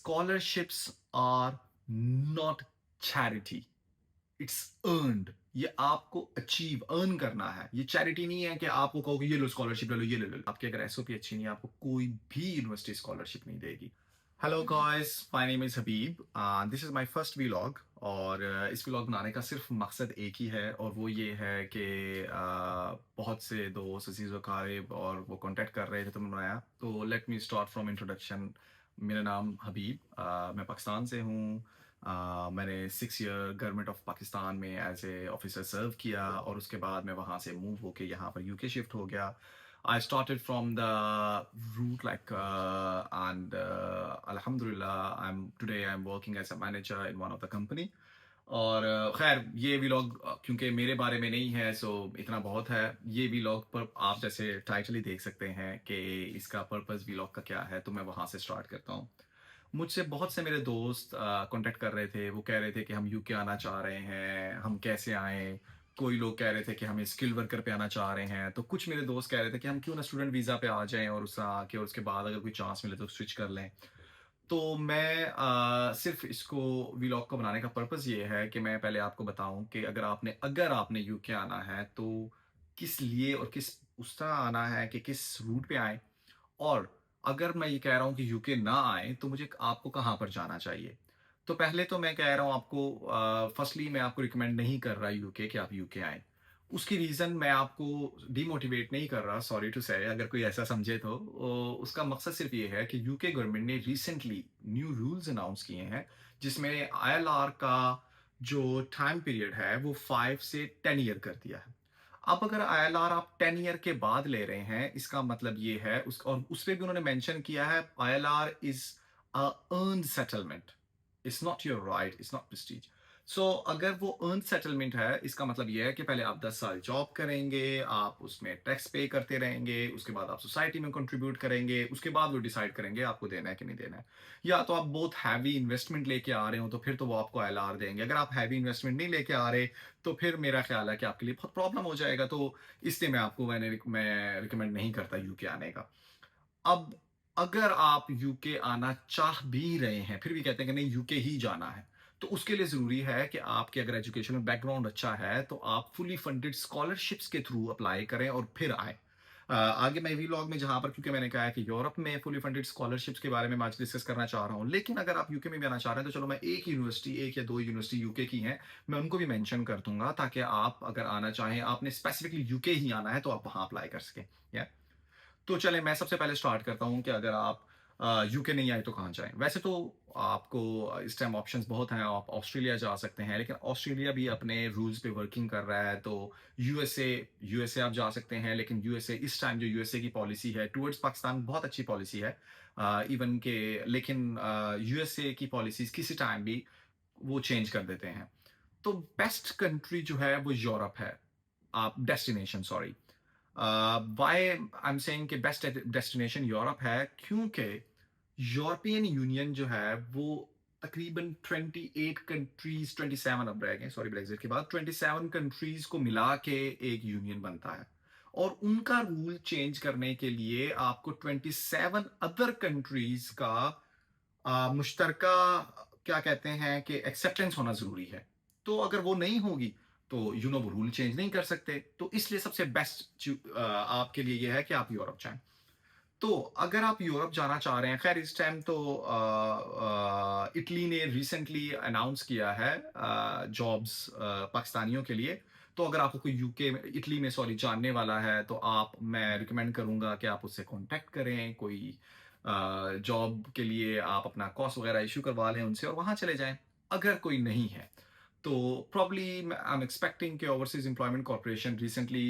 scholarships are not charity. It's earned. ये आपको achieve earn करना है। ये चैरिटी नहीं है कि आपको कहो कि ये लो स्कॉलरशिप ले लो, ये ले लो। आपकी अगर एसओपी अच्छी नहीं है, आपको कोई भी यूनिवर्सिटी स्कॉलरशिप नहीं देगी। Hello guys, my name is Habib. This is my first vlog. और इस व्लॉग बनाने का सिर्फ मकसद एक ही है, और वो ये है कि बहुत से दोस्त अजीज़ व क़रीब और वो कांटेक्ट कर रहे थे तो मैंने बनाया। तो let me start from introduction. मेरा नाम हबीब, मैं पाकिस्तान से हूँ। मैंने 6 ईयर गवर्नमेंट ऑफ पाकिस्तान में एज ए ऑफिसर सर्व किया, और उसके बाद मैं वहाँ से मूव होके यहाँ पर यूके शिफ्ट हो गया। I started from the root like and अल्हम्दुलिल्लाह I am working as a manager in one of the company. और खैर ये व्लॉग क्योंकि मेरे बारे में नहीं है, सो इतना बहुत है। ये व्लॉग पर आप जैसे टाइटल ही देख सकते हैं कि इसका पर्पस व्लॉग का क्या है, तो मैं वहाँ से स्टार्ट करता हूँ। मुझसे बहुत से मेरे दोस्त कांटेक्ट कर रहे थे। वो कह रहे थे कि हम यूके आना चाह रहे हैं, हम कैसे आएँ? कोई लोग कह रहे थे कि हमें स्किल वर्कर पे आना चाह रहे हैं। तो कुछ मेरे दोस्त कह रहे थे कि हम क्यों ना स्टूडेंट वीज़ा पे आ जाएँ और उससे आके और उसके बाद अगर कोई चांस मिले तो स्विच कर लें। तो मैं सिर्फ़ इसको व्लॉग को बनाने का पर्पज़ ये है कि मैं पहले आपको बताऊँ कि अगर आपने यूके आना है तो किस लिए और किस उस तरह आना है कि किस रूट पे आएँ। और अगर मैं ये कह रहा हूँ कि यूके ना आए तो मुझे आपको कहाँ पर जाना चाहिए। तो पहले तो मैं कह रहा हूँ आपको, फर्स्टली मैं आपको रिकमेंड नहीं कर रहा यूके कि आप यूके आएँ। उसकी रीज़न मैं आपको डिमोटिवेट नहीं कर रहा, सॉरी टू से, अगर कोई ऐसा समझे तो। उसका मकसद सिर्फ़ ये है कि यूके गवर्नमेंट ने रिसेंटली न्यू रूल्स अनाउंस किए हैं, जिसमें आईएलआर का जो टाइम पीरियड है वो 5 से 10 ईयर कर दिया है। अब अगर आईएलआर आप 10 ईयर के बाद ले रहे हैं, इसका मतलब ये है और उसपे भी उन्होंने मेंशन किया है, ILR is a earned settlement, it's not your right, it's not prestige. So अगर वो अर्न्ड सेटलमेंट है, इसका मतलब ये है कि पहले आप 10 साल जॉब करेंगे, आप उसमें टैक्स पे करते रहेंगे, उसके बाद आप सोसाइटी में कंट्रीब्यूट करेंगे, उसके बाद वो डिसाइड करेंगे आपको देना है कि नहीं देना है। या तो आप बहुत हैवी इन्वेस्टमेंट लेके आ रहे हो तो फिर तो वो आपको आईएलआर देंगे। अगर आप हैवी इन्वेस्टमेंट नहीं लेके आ रहे तो फिर मेरा ख्याल है कि आपके लिए बहुत प्रॉब्लम हो जाएगा। तो इसलिए मैं रिकमेंड नहीं करता यूके आने का। अब अगर आप यूके आना चाह भी रहे हैं, फिर भी कहते हैं कि नहीं यूके ही जाना है, तो उसके लिए ज़रूरी है कि आपके अगर एजुकेशनल बैकग्राउंड अच्छा है, तो आप फुली फंडेड स्कॉलरशिप्स के थ्रू अप्लाई करें और फिर आएँ। आगे मैं व्लॉग में जहाँ पर, क्योंकि मैंने कहा है कि यूरोप में फुली फंडेड स्कॉलरशिप्स के बारे में मैं आज डिस्कस करना चाह रहा हूँ। लेकिन अगर आप यूके में भी आना चाह रहे हैं, तो चलो मैं एक या 2 यूनिवर्सिटी यूके की हैं, मैं उनको भी मेंशन कर दूँगा, ताकि आप अगर आना चाहें, आपने स्पेसिफिकली यूके ही आना है, तो आप वहाँ अप्लाई कर सकें। या तो चलें, मैं सबसे पहले स्टार्ट करता हूँ कि अगर आप यूके नहीं आए तो कहाँ जाएँ? वैसे तो आपको इस टाइम ऑप्शंस बहुत हैं, आप ऑस्ट्रेलिया जा सकते हैं, लेकिन ऑस्ट्रेलिया भी अपने रूल्स पे वर्किंग कर रहा है। तो यूएसए यूएसए आप जा सकते हैं, लेकिन यूएसए इस टाइम जो यूएसए की पॉलिसी है टुवर्ड्स पाकिस्तान, बहुत अच्छी पॉलिसी है। इवन के लेकिन यूएसए की पॉलिसीज़ किसी टाइम भी वो चेंज कर देते हैं। तो बेस्ट कंट्री जो है वो यूरोप है। आप destination, sorry, why I am saying कि बेस्ट डेस्टिनेशन यूरोप है, क्योंकि यूरोपियन यूनियन जो है वो तकरीबन 28 कंट्रीज, 27 अब रह गए, सॉरी ब्रेग्जिट के बाद 27 कंट्रीज को मिला के एक यूनियन बनता है। और उनका रूल चेंज करने के लिए आपको 27 अदर कंट्रीज का मुश्तरका, क्या कहते हैं कि एक्सेप्टेंस होना ज़रूरी है। तो अगर वो नहीं होगी तो वो रूल चेंज नहीं कर सकते। तो इसलिए सबसे बेस्ट आपके लिए ये है कि आप यूरोप जाएँ। तो अगर आप यूरोप जाना चाह रहे हैं, खैर इस टाइम तो इटली ने रिसेंटली अनाउंस किया है जॉब्स पाकिस्तानियों के लिए। तो अगर आपको कोई यूके में, इटली में सॉरी, जानने वाला है, तो मैं रिकमेंड करूँगा कि आप उससे कॉन्टैक्ट करें। कोई जॉब के लिए आप अपना कॉस्ट वगैरह इश्यू करवा लें उनसे और वहाँ चले जाएँ। अगर कोई नहीं है तो प्रॉब्ली आई एम एक्सपेक्टिंग कि ओवरसीज एम्प्लॉयमेंट कॉर्पोरेशन रिसेंटली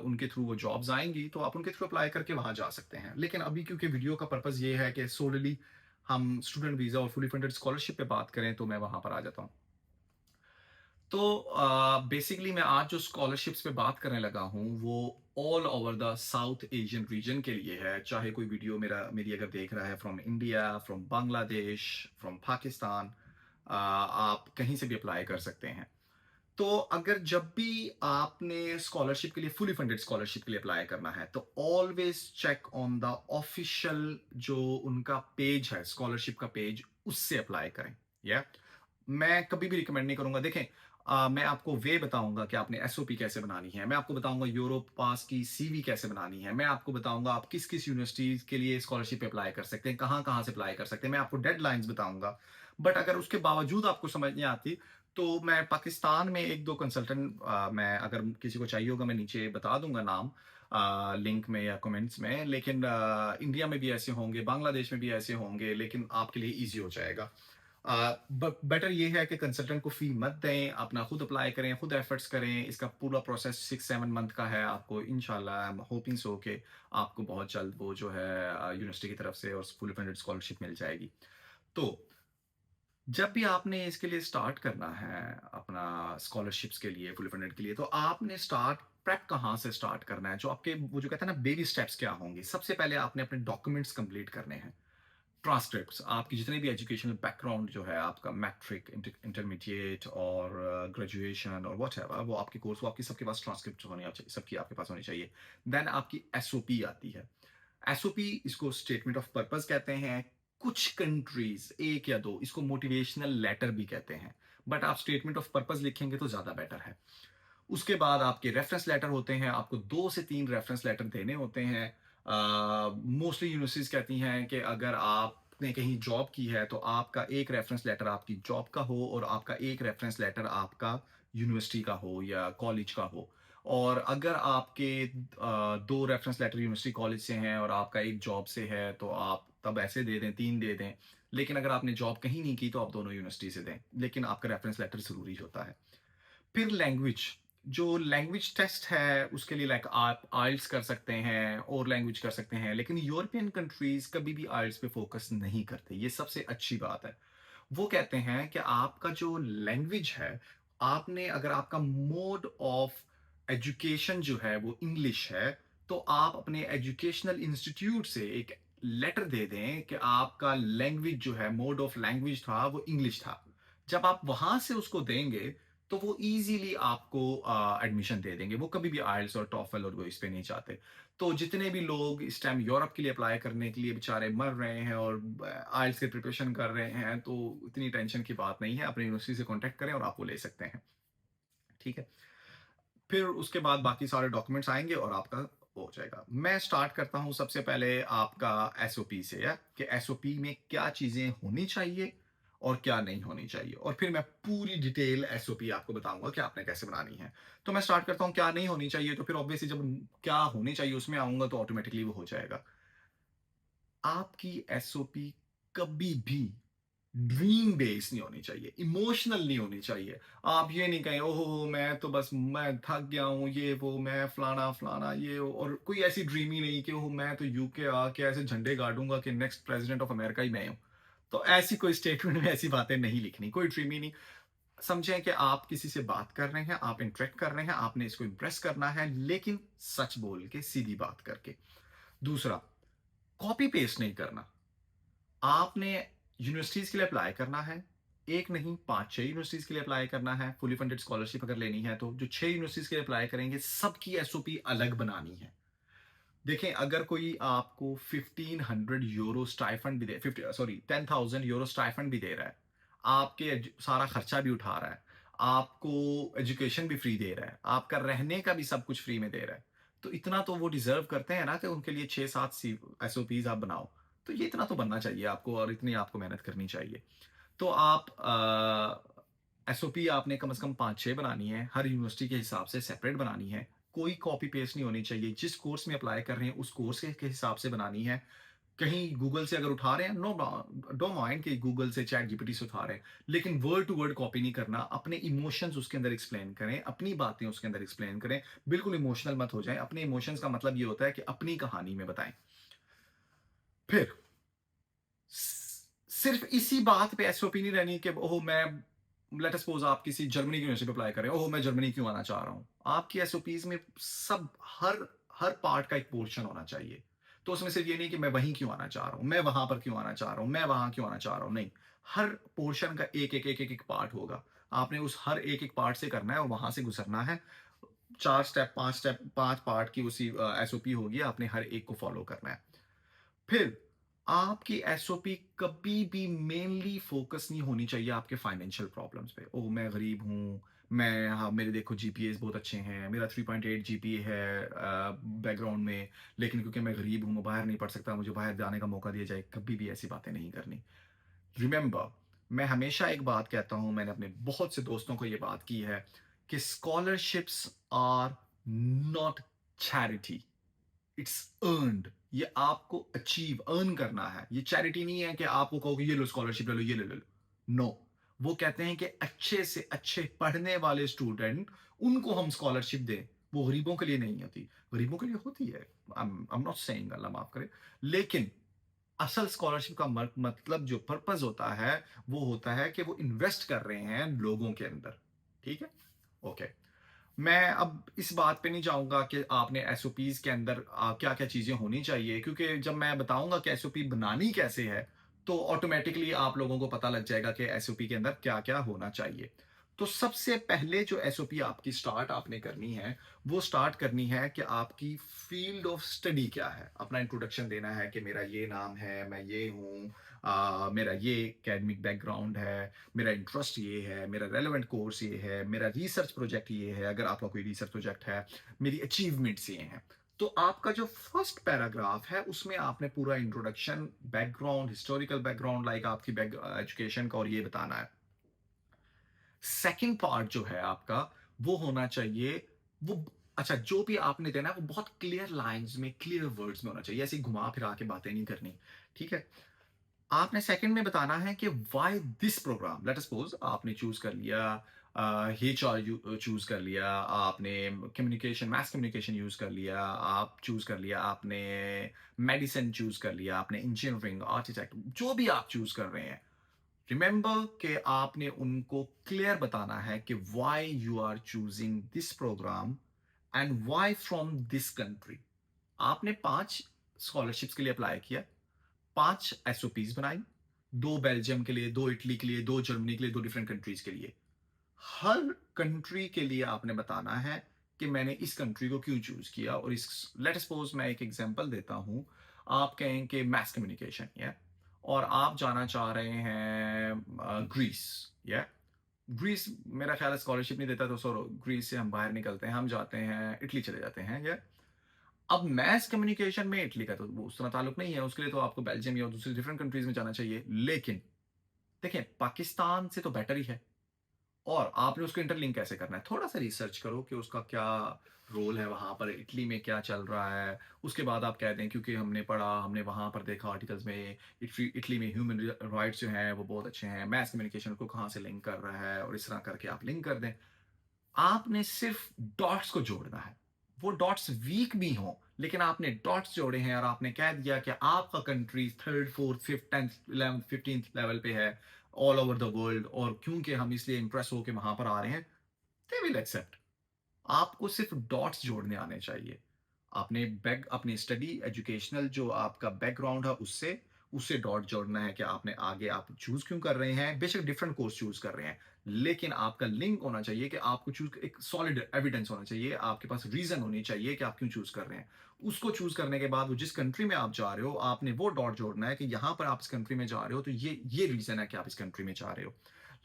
उनके थ्रू वो जॉब्स आएंगी, तो आप उनके थ्रू अप्लाई करके वहां जा सकते हैं। लेकिन अभी क्योंकि वीडियो का पर्पस ये है कि सोलली हम स्टूडेंट वीजा और फुली फंडेड स्कॉलरशिप पे बात करें, तो मैं वहां पर आ जाता हूँ। तो बेसिकली मैं आज जो स्कॉलरशिप्स पे बात करने लगा हूँ वो all over the south Asian region के लिए है। चाहे कोई वीडियो मेरी अगर देख रहा है from India, from Bangladesh, from Pakistan, आप कहीं से भी अप्लाई कर सकते हैं। तो अगर जब भी आपने स्कॉलरशिप के लिए फुली फंडेड स्कॉलरशिप के लिए अप्लाई करना है तो always check on the official जो उनका पेज है, स्कॉलरशिप का पेज, उससे अप्लाई करें। या मैं कभी भी रिकमेंड नहीं करूंगा। देखें, मैं आपको वे बताऊंगा कि आपने एसओपी कैसे बनानी है, मैं आपको बताऊंगा यूरोप पास की सीवी कैसे बनानी है, मैं आपको बताऊंगा आप किस किस यूनिवर्सिटीज के लिए स्कॉलरशिप अप्लाई कर सकते हैं, कहाँ कहाँ से अप्लाई कर सकते हैं, मैं आपको डेडलाइंस बताऊंगा। बट अगर उसके बावजूद आपको समझ नहीं आती तो मैं पाकिस्तान में एक दो कंसल्टेंट, मैं अगर किसी को चाहिए होगा मैं नीचे बता दूंगा नाम, लिंक में या कमेंट्स में। लेकिन इंडिया में भी ऐसे होंगे, बांग्लादेश में भी ऐसे होंगे, लेकिन आपके लिए ईजी हो जाएगा। बेटर ये है कि कंसल्टेंट को फी मत दें, अपना खुद अप्लाई करें, खुद एफर्ट्स करें। इसका पूरा प्रोसेस 6-7 मंथ का है। आपको इंशाल्लाह आई एम होपिंग सो के आपको बहुत जल्द वो जो है यूनिवर्सिटी की तरफ से और फुल फंडेड स्कॉलरशिप मिल जाएगी। तो जब भी आपने इसके लिए स्टार्ट करना है अपना स्कॉलरशिप्स के लिए, फुल फंडेड के लिए, तो आपने स्टार्ट प्रेप कहाँ से स्टार्ट करना है? जो आपके वो जो कहते हैं ना बेबी स्टेप्स क्या होंगे? सबसे पहले आपने अपने डॉक्यूमेंट्स कंप्लीट करने हैं। ट्रांसक्रिप्ट्स, आपकी जितने भी एजुकेशनल बैकग्राउंड जो है आपका, मैट्रिक, इंटरमीडिएट और ग्रेजुएशन और व्हाटएवर, वो आपके कोर्स, वो आपकी सबके पास ट्रांसक्रिप्ट होनी चाहिए, सबकी आपके पास होनी चाहिए। देन आपकी एसओपी आती है। एसओपी, इसको स्टेटमेंट ऑफ पर्पस कहते हैं। कुछ कंट्रीज, एक या दो, इसको मोटिवेशनल लेटर भी कहते हैं। बट आप स्टेटमेंट ऑफ पर्पस लिखेंगे तो ज्यादा बेटर है। उसके बाद आपके रेफरेंस लेटर होते हैं, आपको 2 से 3 रेफरेंस लेटर देने होते हैं। मोस्टली यूनिवर्सिटीज कहती हैं कि अगर आपने कहीं जॉब की है तो आपका एक रेफरेंस लेटर आपकी जॉब का हो और आपका एक रेफरेंस लेटर आपका यूनिवर्सिटी का हो या कॉलेज का हो। और अगर आपके 2 रेफरेंस लेटर यूनिवर्सिटी कॉलेज से हैं और आपका एक जॉब से है तो आप तब ऐसे दे दें, 3 दे दें। लेकिन अगर आपने जॉब कहीं नहीं की तो आप दोनों यूनिवर्सिटी से दें, लेकिन आपका रेफरेंस लेटर जरूरी होता है। फिर लैंग्वेज, जो लैंग्वेज टेस्ट है उसके लिए लाइक आप आइल्स कर सकते हैं और लैंग्वेज कर सकते हैं, लेकिन यूरोपियन कंट्रीज कभी भी आइल्स पे फोकस नहीं करते। ये सबसे अच्छी बात है। वो कहते हैं कि आपका जो लैंग्वेज है, आपने अगर आपका मोड ऑफ एजुकेशन जो है वो इंग्लिश है, तो आप अपने एजुकेशनल इंस्टीट्यूट से एक लेटर दे दें कि आपका लैंग्वेज जो है, मोड ऑफ लैंग्वेज था वो इंग्लिश था। जब आप वहां से उसको देंगे तो वो इजीली आपको एडमिशन दे देंगे। वो कभी भी आइल्स और टॉफल और वो इस पे नहीं चाहते। तो जितने भी लोग इस टाइम यूरोप के लिए अप्लाई करने के लिए बेचारे मर रहे हैं और आइल्स की प्रिपरेशन कर रहे हैं, तो इतनी टेंशन की बात नहीं है। अपनी यूनिवर्सिटी से कांटेक्ट करें और आप वो ले सकते हैं। ठीक है। फिर उसके बाद बाकी सारे डॉक्यूमेंट्स आएंगे और आपका हो जाएगा। मैं स्टार्ट करता हूं सबसे पहले आपका एसओपी से, या कि एसओपी में क्या चीजें होनी चाहिए और क्या नहीं होनी चाहिए, और फिर मैं पूरी डिटेल एसओपी आपको बताऊंगा कि आपने कैसे बनानी है। तो मैं स्टार्ट करता हूं क्या नहीं होनी चाहिए, तो फिर ऑब्वियसली जब क्या होनी चाहिए उसमें आऊंगा तो ऑटोमेटिकली वो हो जाएगा। आपकी एसओपी कभी भी ड्रीम बेस नहीं होनी चाहिए, इमोशनल नहीं होनी चाहिए। आप ये नहीं कहें ओहो मैं तो बस मैं थक गया हूँ, ये वो मैं फलाना फलाना ये वो, और कोई ऐसी ड्रीम ही नहीं कि ओहो मैं तो यूके आके ऐसे झंडे गाड़ूंगा कि नेक्स्ट प्रेसिडेंट ऑफ अमेरिका ही मैं हूँ। तो ऐसी कोई स्टेटमेंट में ऐसी बातें नहीं लिखनी, कोई ड्रीम ही नहीं। समझें कि आप किसी से बात कर रहे हैं, आप इंटरेक्ट कर रहे हैं, आपने इसको इंप्रेस करना है, लेकिन सच बोल के, सीधी बात करके। दूसरा, कॉपी पेस्ट नहीं करना। आपने यूनिवर्सिटीज के लिए अप्लाई करना है, एक नहीं 5-6 यूनिवर्सिटीज के लिए अप्लाई करना है। फुली फंडेड स्कॉलरशिप अगर लेनी है तो जो 6 यूनिवर्सिटीज के लिए अप्लाई करेंगे सबकी एसओपी अलग बनानी है। देखें, अगर कोई आपको 1500 यूरो स्टाइफंड भी दे, 50 सॉरी 10,000 यूरो स्टाइफंड भी दे रहा है, आपके सारा खर्चा भी उठा रहा है, आपको एजुकेशन भी फ्री दे रहा है, आपका रहने का भी सब कुछ फ्री में दे रहा है, तो इतना तो वो डिजर्व करते हैं ना कि उनके लिए 6-7 एसओपीज आप बनाओ। तो ये इतना तो बनना चाहिए आपको और इतनी आपको मेहनत करनी चाहिए। तो आप एसओपी आपने कम से कम 5-6 बनानी है, हर यूनिवर्सिटी के हिसाब से सेपरेट बनानी है। कोई कॉपी पेस्ट नहीं होनी चाहिए। जिस कोर्स में अप्लाई कर रहे हैं उस कोर्स के हिसाब से बनानी है। कहीं गूगल से अगर उठा रहे हैं, नो डोंट माइंड कि गूगल से, चैट जीपीटी से उठा रहे हैं, लेकिन वर्ड टू वर्ड कॉपी नहीं करना। अपने इमोशंस उसके अंदर एक्सप्लेन करें, अपनी बातें उसके अंदर एक्सप्लेन करें। बिल्कुल इमोशनल मत हो जाए। अपने इमोशंस का मतलब ये होता है कि अपनी कहानी में बताएं। फिर सिर्फ इसी बात पे एसओपी नहीं रहनी कि ओह मैं, लेट अस सपोज आप किसी जर्मनी की यूनिवर्सिटी पे अप्लाई करें, ओह मैं जर्मनी क्यों आना चाह रहा हूं। आपकी एसओपीज में सब, हर हर पार्ट का एक पोर्शन होना चाहिए। तो उसमें सिर्फ ये नहीं कि मैं वहीं क्यों आना चाह रहा हूं, मैं वहां पर क्यों आना चाह रहा हूं, मैं वहां क्यों आना चाह रहा हूं, नहीं। हर पोर्शन का एक एक एक एक, एक पार्ट होगा। आपने उस हर एक-एक पार्ट से करना है और वहाँ से गुज़रना है। 4 स्टेप, 5 पार्ट की उसी एसओपी होगी, आपने हर एक को फ़ॉलो करना है। फिर आपकी एसओपी कभी भी मेनली फोकस नहीं होनी चाहिए आपके फाइनेंशियल प्रॉब्लम्स पे। ओह! मैं गरीब हूँ, मैं हाँ, मेरे देखो जीपीएस बहुत अच्छे हैं, मेरा 3.8 जीपीए है बैकग्राउंड में, लेकिन क्योंकि मैं गरीब हूँ, मैं बाहर नहीं पढ़ सकता, मुझे बाहर जाने का मौका दिया जाए, कभी भी ऐसी बातें नहीं करनी। रिमेंबर, मैं हमेशा एक बात कहता हूँ, मैंने अपने बहुत से दोस्तों को ये बात की है कि scholarships are not charity, it's earned. ये आपको अचीव अर्न करना है। ये चैरिटी नहीं है कि आपको कहो कि ये लो स्कॉलरशिप ले लो, ये ले लो। नो, वो कहते हैं कि अच्छे से अच्छे पढ़ने वाले स्टूडेंट, उनको हम स्कॉलरशिप दें। वो गरीबों के लिए नहीं होती। गरीबों के लिए होती है। आई एम नॉट सेइंग, अल्लाह माफ करे। लेकिन असल स्कॉलरशिप का मतलब जो पर्पस होता है, वो होता है कि वो इन्वेस्ट कर रहे हैं लोगों के अंदर। ठीक है? ओके। मैं अब इस बात पे नहीं जाऊँगा कि आपने एसओपीज़ के अंदर क्या-क्या चीज़ें होनी चाहिए, क्योंकि जब मैं बताऊँगा कि एसओपी बनानी कैसे है, तो ऑटोमैटिकली आप लोगों को पता लग जाएगा कि एसओपी के अंदर क्या-क्या होना चाहिए। तो सबसे पहले जो एसओपी आपकी स्टार्ट आपने करनी है, वो स्टार्ट करनी है कि आपकी फ़ील्ड ऑफ स्टडी क्या है। अपना इंट्रोडक्शन देना है कि मेरा ये नाम है, मैं ये हूँ, मेरा ये एकेडमिक बैकग्राउंड है, मेरा इंटरेस्ट ये है, मेरा रेलेवेंट कोर्स ये है, मेरा रिसर्च प्रोजेक्ट ये है, अगर आपका कोई रिसर्च प्रोजेक्ट है, मेरी अचीवमेंट्स ये हैं। तो आपका जो फर्स्ट पैराग्राफ है, उसमें आपने पूरा introduction, background, historical background like आपकी एजुकेशन का और ये बताना है। सेकंड पार्ट जो है आपका, वो होना चाहिए, वो अच्छा, जो भी आपने देना है, वो बहुत क्लियर लाइन्स में, क्लियर वर्ड्स में होना चाहिए, ऐसे घुमा-फिरा के बातें नहीं करनी, ठीक है? आपने सेकंड में बताना है कि why this program. Let us suppose आपने चूज कर लिया एचआर, चूज कर लिया आपने, कम्युनिकेशन, मास कम्युनिकेशन यूज कर लिया, आप चूज कर लिया आपने, मेडिसिन चूज कर लिया आपने, इंजीनियरिंग, आर्किटेक्ट, जो भी आप चूज कर रहे हैं, रिमेंबर कि आपने उनको क्लियर बताना है कि why you are choosing this program and why from this country. आपने 5 स्कॉलरशिप्स के लिए अप्लाई किया, 5 एसओपीज बनाई, 2 बेल्जियम के लिए, 2 इटली के लिए, 2 जर्मनी के लिए, 2 डिफरेंट कंट्रीज के लिए। हर कंट्री के लिए आपने बताना है कि मैंने इस कंट्री को क्यों चूज किया, और इस, लेट सपोज मैं एक एग्जांपल देता हूं, आप कहें कि मैस कम्युनिकेशन, या और आप जाना चाह रहे हैं ग्रीस, या ग्रीस मेरा ख्याल है स्कॉलरशिप नहीं देता, तो सो ग्रीस से हम बाहर निकलते हैं, हम जाते हैं इटली चले जाते हैं, या अब मैस कम्युनिकेशन में इटली का तो वो उतना ताल्लुक नहीं है, उसके लिए तो आपको बेल्जियम या दूसरी डिफरेंट कंट्रीज में जाना चाहिए। लेकिन देखिए, पाकिस्तान से तो बेटर ही है, और आपने उसको इंटरलिंक कैसे करना है, थोड़ा सा रिसर्च करो कि उसका क्या रोल है वहां पर, इटली में क्या चल रहा है। उसके बाद आप कह दें क्योंकि हमने पढ़ा, हमने वहां पर देखा आर्टिकल्स में, इटली में ह्यूमन राइट्स जो हैं वो बहुत अच्छे हैं, मैस कम्युनिकेशन को कहाँ से लिंक कर रहा है, और इस तरह करके आप लिंक कर दें। आपने सिर्फ डॉट्स को जोड़ना है। वो डॉट्स वीक भी हों, लेकिन आपने डॉट्स जोड़े हैं और आपने कह दिया कि आपका country 3rd, 4th, 5th, 10th, 11th, 15th level पे है ऑल ओवर द वर्ल्ड, और क्योंकि हम इसलिए इंप्रेस होके वहां पर आ रहे हैं, दे विल एक्सेप्ट। आपको सिर्फ डॉट्स जोड़ने आने चाहिए। आपने बैक अपनी स्टडी एजुकेशनल जो आपका बैकग्राउंड है, उससे डॉट जोड़ना है कि आपने आगे आप चूज क्यों कर रहे हैं। बेशक डिफरेंट कोर्स चूज कर रहे हैं, लेकिन आपका लिंक होना चाहिए कि आपको चूज, एक सॉलिड एविडेंस होना चाहिए, आपके पास रीजन होनी चाहिए कि आप क्यों चूज कर रहे हैं। उसको चूज करने के बाद वो जिस कंट्री में आप जा रहे हो, आपने वो डॉट जोड़ना है कि यहां पर आप इस कंट्री में जा रहे हो, तो ये रीजन है कि आप इस कंट्री में जा रहे हो।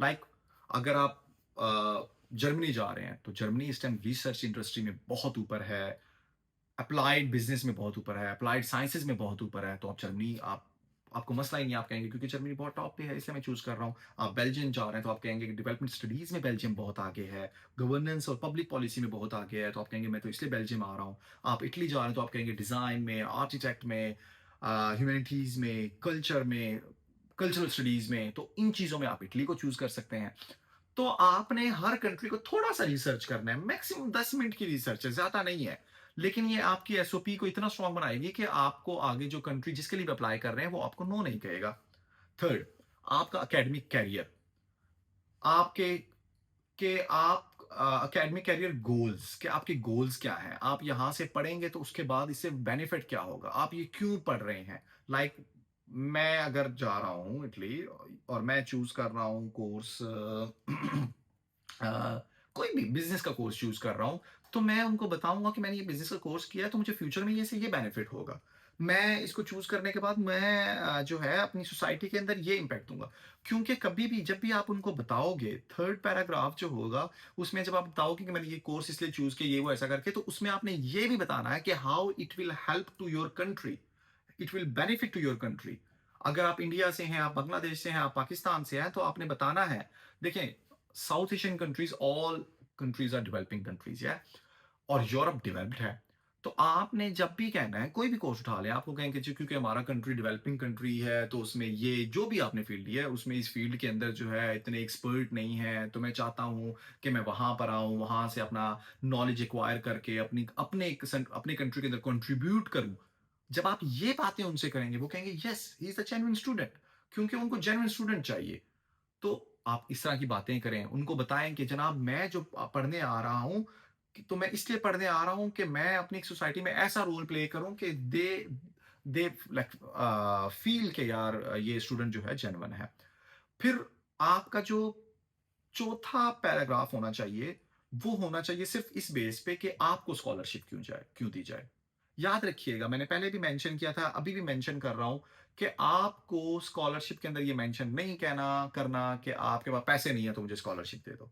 लाइक अगर आप जर्मनी जा रहे हैं, तो जर्मनी इस टाइम रिसर्च इंडस्ट्री में बहुत ऊपर है, अप्लाइड बिजनेस में बहुत ऊपर है, अप्लाइड साइंसेज में बहुत ऊपर है, तो आप जर्मनी, आपको मसला ही नहीं, आप कहेंगे क्योंकि जर्मनी बहुत टॉप पे है इसलिए मैं चूज कर रहा हूँ। आप बेल्जियम जा रहे हैं, तो आप कहेंगे कि डेवलपमेंट स्टडीज में बेल्जियम बहुत आगे है, गवर्नेंस और पब्लिक पॉलिसी में बहुत आगे है, तो आप कहेंगे मैं तो इसलिए बेल्जियम आ रहा हूँ। आप इटली जा रहे हैं, तो आप कहेंगे डिजाइन में, आर्किटेक्ट में, ह्यूमैनिटीज में, कल्चर में, कल्चरल स्टडीज में, तो इन चीजों में आप इटली को चूज कर सकते हैं। तो आपने हर कंट्री को थोड़ा सा रिसर्च करना है, मैक्सिमम 10 मिनट की रिसर्च है, ज्यादा नहीं है। लेकिन ये आपकी एसओपी को इतना स्ट्रांग बनाएगी कि आपको आगे जो कंट्री जिसके लिए भी अप्लाई कर रहे हैं, वो आपको नो नहीं कहेगा। थर्ड, आपका एकेडमिक कैरियर, आपके कि आप एकेडमिक कैरियर गोल्स, कि आपके गोल्स क्या हैं, आप यहाँ से पढ़ेंगे तो उसके बाद इससे बेनिफिट क्या होगा, आप ये क्यों पढ़ रहे हैं। लाइक मैं अगर जा रहा हूँ इटली और मैं चूज कर रहा हूँ कोर्स अ, कोई भी बिज़नेस का कोर्स चूज़ कर रहा हूँ, तो मैं उनको बताऊँगा कि मैंने ये बिज़नेस का कोर्स किया है, तो मुझे फ्यूचर में ये से ये बेनिफिट होगा। मैं इसको चूज़ करने के बाद मैं जो है अपनी सोसाइटी के अंदर ये इम्पैक्ट दूँगा। क्योंकि कभी भी जब भी आप उनको बताओगे, 3rd पैराग्राफ जो होगा, उसमें जब आप बताओगे कि मैंने ये कोर्स इसलिए चूज़ किया, ये वो ऐसा करके, तो उसमें आपने ये भी बताना है कि how it will help to your country, it will benefit to your country. अगर आप इंडिया से हैं, आप बांग्लादेश से हैं, आप पाकिस्तान से हैं, तो आपने बताना है। देखें, South Asian countries, all countries are developing countries, या और यूरोप डेवलप्ड है। तो आपने जब भी कहना है, कोई भी कोर्स उठा लें, आपको कहेंगे जी क्योंकि हमारा कंट्री डेवलपिंग कंट्री है, तो उसमें ये जो भी आपने फील्ड लिया है, उसमें इस फील्ड के अंदर जो है इतने एक्सपर्ट नहीं है, तो मैं चाहता हूँ कि मैं वहाँ पर आऊँ, वहाँ से अपना नॉलेज एक्वायर करके अपने कंट्री के अंदर कंट्रीब्यूट करूँ। जब आप ये बातें उनसे करेंगे, वो कहेंगे yes, he is the genuine student, क्योंकि उनको जेन्युइन स्टूडेंट चाहिए। तो आप इस तरह की बातें करें, उनको बताएँ कि जनाब मैं जो पढ़ने आ रहा हूँ, तो मैं इसलिए पढ़ने आ रहा हूँ कि मैं अपनी एक सोसाइटी में ऐसा रोल प्ले करूँ कि दे दे लाइक फ़ील कि यार ये स्टूडेंट जो है जेन्युइन है। फिर आपका जो चौथा पैराग्राफ होना चाहिए, वो होना चाहिए सिर्फ़ इस बेस पे कि आपको स्कॉलरशिप क्यों दी जाए। याद रखिएगा, मैंने पहले भी मेंशन किया था, अभी भी मेंशन कर रहा हूँ कि आपको स्कॉलरशिप के अंदर ये मेंशन नहीं कहना करना कि आपके पास पैसे नहीं है तो मुझे स्कॉलरशिप दे दो।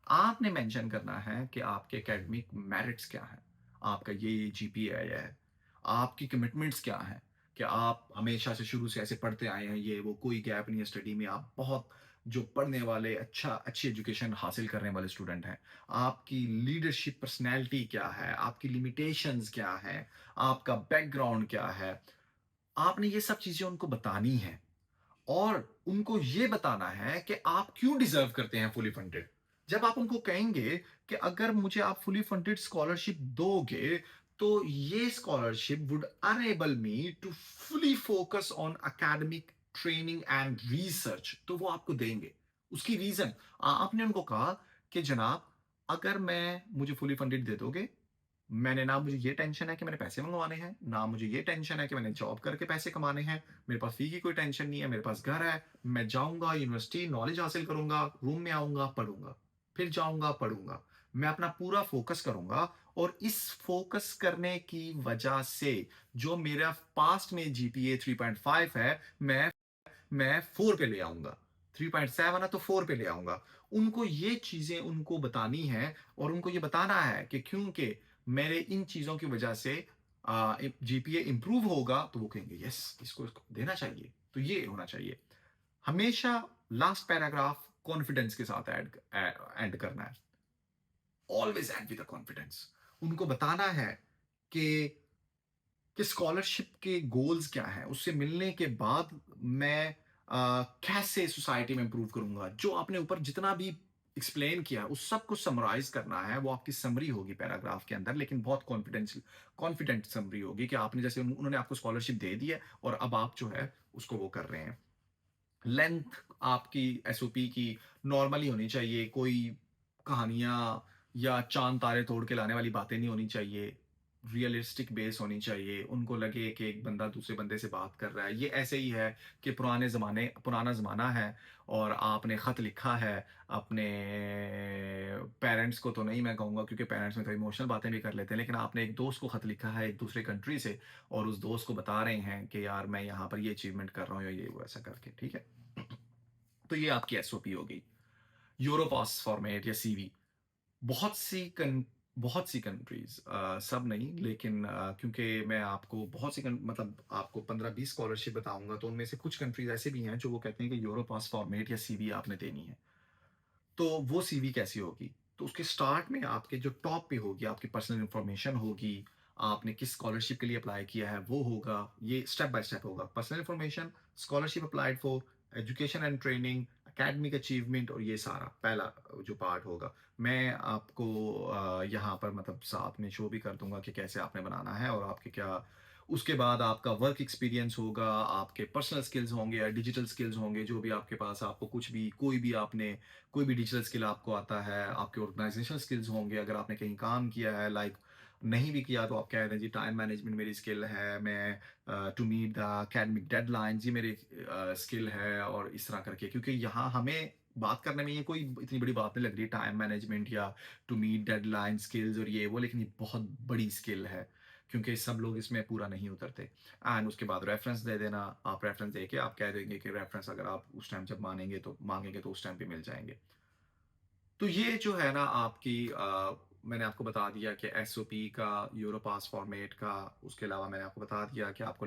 आपने मेंशन करना है कि आपके एकेडमिक मेरिट्स क्या हैं, आपका ये जीपीए आया है, आपकी कमिटमेंट्स क्या हैं, कि आप हमेशा से शुरू से ऐसे पढ़ते आए हैं, ये वो कोई गैप नहीं है स्टडी में, आप बहुत जो पढ़ने वाले अच्छी एजुकेशन हासिल करने वाले स्टूडेंट हैं। आपकी लीडरशिप पर्सनैलिटी क्या है, आपकी लिमिटेशंस क्या है, आपका बैकग्राउंड क्या है, आपने ये सब चीज़ें उनको बतानी हैं। और उनको ये बताना है कि आप क्यों डिजर्व करते हैं फुली फंडेड। जब आप उनको कहेंगे कि अगर मुझे आप फुली फंडेड स्कॉलरशिप दोगे, तो ये scholarship would enable me to fully focus on academic training and research, तो वो आपको देंगे। उसकी रीजन, आपने उनको कहा कि जनाब, अगर मैं मुझे फुली फंडेड दे दोगे, मैंने ना मुझे ये टेंशन है कि मैंने पैसे मंगवाने हैं, ना मुझे ये टेंशन है कि मैंने जॉब करके पैसे कमाने हैं। मेरे पास फ़ी की कोई टेंशन नहीं है, मेरे पास घर है, मैं जाऊँगा यूनिवर्सिटी, नॉलेज हासिल करूँगा, रूम में आऊँगा, पढ़ूँगा, फिर जाऊँगा, पढ़ूँगा। मैं अपना पूरा फ़ोकस करूँगा, और इस फ़ोकस करने की वजह से जो मेरा पास्ट में जीपीए 3.5 है, मैं 4 पे ले आऊँगा। 3.7 है तो 4 पे ले आऊँगा। उनको ये चीज़ें उनको बतानी है, और उनको ये बताना है कि क्योंकि मेरे इन चीज़ों की वजह से जीपीए इम्प्रूव होगा, तो वो कहेंगे यस, इसको देना चाहिए। तो ये होना चाहिए। हमेशा लास्ट पैराग्राफ कॉन्फिडेंस के साथ एंड करना है। Always and with confidence. उनको बताना है कि स्कॉलरशिप के गोल्स क्या हैं, उससे मिलने के बाद मैं कैसे सोसाइटी में इंप्रूव करूंगा। जो आपने ऊपर जितना भी एक्सप्लेन किया है, उस सब को समराइज करना है। वो आपकी समरी होगी पैराग्राफ के अंदर, लेकिन बहुत कॉन्फिडेंट समरी होगी कि आपने जैसे उन्होंने आपको स्कॉलरशिप दे दी है, और अब आप जो है उसको वो कर रहे हैं। लेंथ आपकी एसओपी की नॉर्मली होनी चाहिए, कोई कहानियाँ या चाँद तारे तोड़ के लाने वाली बातें नहीं होनी चाहिए। रियलिस्टिक बेस होनी चाहिए, उनको लगे कि एक बंदा दूसरे बंदे से बात कर रहा है। ये ऐसे ही है कि पुराना ज़माना है, और आपने ख़त लिखा है अपने पेरेंट्स को, तो नहीं मैं कहूँगा क्योंकि पेरेंट्स में तो इमोशनल बातें भी कर लेते हैं, लेकिन आपने एक दोस्त को ख़त लिखा है एक दूसरे कंट्री से, और उस दोस्त को बता रहे हैं कि यार मैं यहाँ पर ये अचीवमेंट कर रहा हूँ, या ये वो ऐसा करके, ठीक है? तो ये आपकी एसओपी हो गई। यूरोपास फॉर्मेट या सीवी। बहुत सी कन बहुत सी कंट्रीज़, सब नहीं, लेकिन क्योंकि मैं आपको बहुत सी कन मतलब आपको 15-20 स्कॉलरशिप बताऊँगा, तो उनमें से कुछ कंट्रीज़ ऐसे भी हैं जो वो कहते हैं कि यूरोपास फॉर्मेट या सीवी आपने देनी है। तो वो सीवी कैसी होगी? तो उसके स्टार्ट में आपके जो टॉप पे होगी, आपकी पर्सनल इन्फॉर्मेशन होगी, आपने किस स्कॉलरशिप के लिए अप्लाई किया है वो होगा, ये स्टेप बाय स्टेप होगा। Personal information, scholarship applied for, education and training, academic achievement, और ये सारा पहला जो पार्ट होगा। मैं आपको यहाँ पर मतलब साथ में शो भी कर दूँगा कि कैसे आपने बनाना है, और आपके क्या उसके बाद आपका वर्क एक्सपीरियंस होगा, आपके पर्सनल स्किल्स होंगे या डिजिटल स्किल्स होंगे, जो भी आपके पास, आपको कुछ भी कोई भी डिजिटल स्किल आपको आता है, आपके ऑर्गेनाइजेशनल स्किल्स होंगे, अगर आपने कहीं काम किया है, लाइक नहीं भी किया तो आप कह दें जी टाइम मैनेजमेंट मेरी स्किल है, मैं to meet the academic deadlines ये मेरी स्किल है और इस तरह करके क्योंकि यहाँ हमें बात करने में ये कोई इतनी बड़ी बात नहीं लग रही टाइम मैनेजमेंट या टू मीट डेडलाइन स्किल्स और ये वो, लेकिन ये बहुत बड़ी स्किल है क्योंकि सब लोग इसमें पूरा नहीं उतरते। एंड उसके बाद रेफरेंस दे देना, आप रेफरेंस दे के आप कह देंगे कि रेफरेंस अगर आप उस टाइम जब मांगेंगे तो उस टाइम पे मिल जाएंगे। तो ये जो है ना आपकी मैंने आपको बता दिया कि एसओपी का, यूरोपास फॉर्मेट का, उसके अलावा मैंने आपको बता दिया कि आपको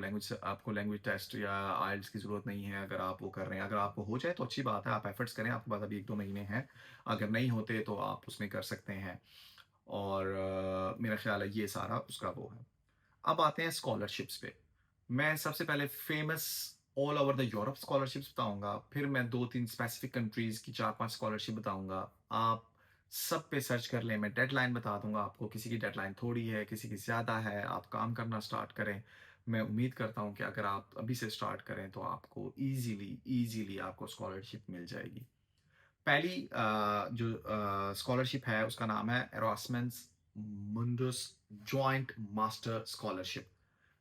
लैंग्वेज टेस्ट या आइल्स की ज़रूरत नहीं है अगर आप वो कर रहे हैं। अगर आपको हो जाए तो अच्छी बात है, आप एफर्ट्स करें, आपके पास अभी 1-2 महीने हैं। अगर नहीं होते तो आप उसमें कर सकते हैं और मेरा ख़्याल है ये सारा उसका वो है। अब आते हैं स्कॉलरशिप्स पे। मैं सबसे पहले famous all over the Europe scholarships बताऊँगा, फिर मैं 2-3 स्पेसिफिक कंट्रीज़ की 4-5 स्कॉलरशिप बताऊँगा। आप सब पे सर्च कर लें, मैं डेडलाइन बता दूँगा आपको, किसी की डेडलाइन थोड़ी है, किसी की ज़्यादा है, आप काम करना स्टार्ट करें। मैं उम्मीद करता हूँ कि अगर आप अभी से स्टार्ट करें तो आपको ईज़िली आपको स्कॉलरशिप मिल जाएगी। पहली जो स्कॉलरशिप है उसका नाम है एरास्मस मुंडस जॉइंट मास्टर स्कॉलरशिप।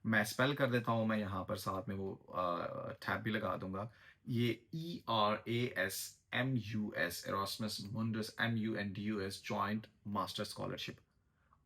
मैं स्पेल कर देता हूँ, मैं यहाँ पर साथ में वो टैब भी लगा दूंगा। ये ERASMUS Erasmus Mundus MUNDUS joint master scholarship.